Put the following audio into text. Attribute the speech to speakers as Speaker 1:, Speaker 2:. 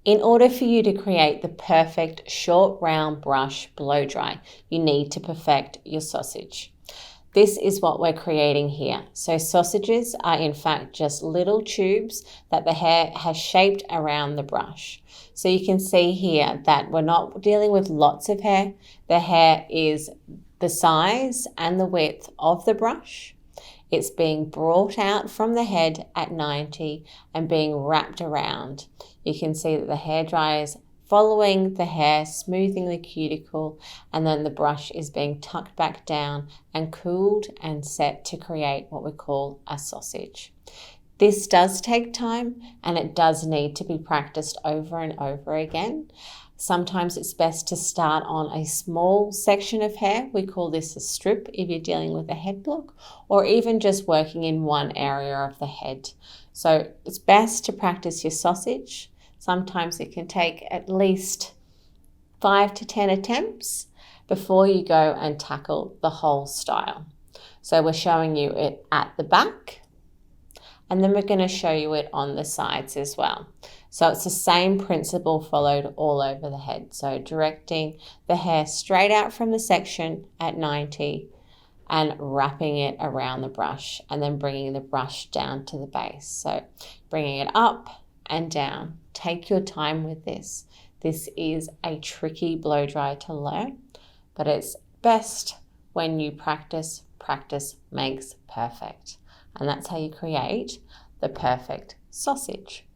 Speaker 1: In order for you to create the perfect short round brush blow dry, you need to perfect your sausage. This is what we're creating here. So sausages are in fact just little tubes that the hair has shaped around the brush. So you can see here that we're not dealing with lots of hair. The hair is the size and the width of the brush. It's being brought out from the head at 90 and being wrapped around. You can see that the hairdryer is following the hair, smoothing the cuticle, and then the brush is being tucked back down and cooled and set to create what we call a sausage. This does take time and it does need to be practiced over and over again. Sometimes it's best to start on a small section of hair. We call this a strip if you're dealing with a head block, or even just working in one area of the head. So it's best to practice your sausage. Sometimes it can take at least 5 to 10 attempts before you go and tackle the whole style. So we're showing you it at the back, and then we're going to show you it on the sides as well. So it's the same principle followed all over the head. So directing the hair straight out from the section at 90 and wrapping it around the brush, and then bringing the brush down to the base. So bringing it up and down. Take your time with this. This is a tricky blow dry to learn, but it's best when you practice. Practice makes perfect. And that's how you create the perfect sausage.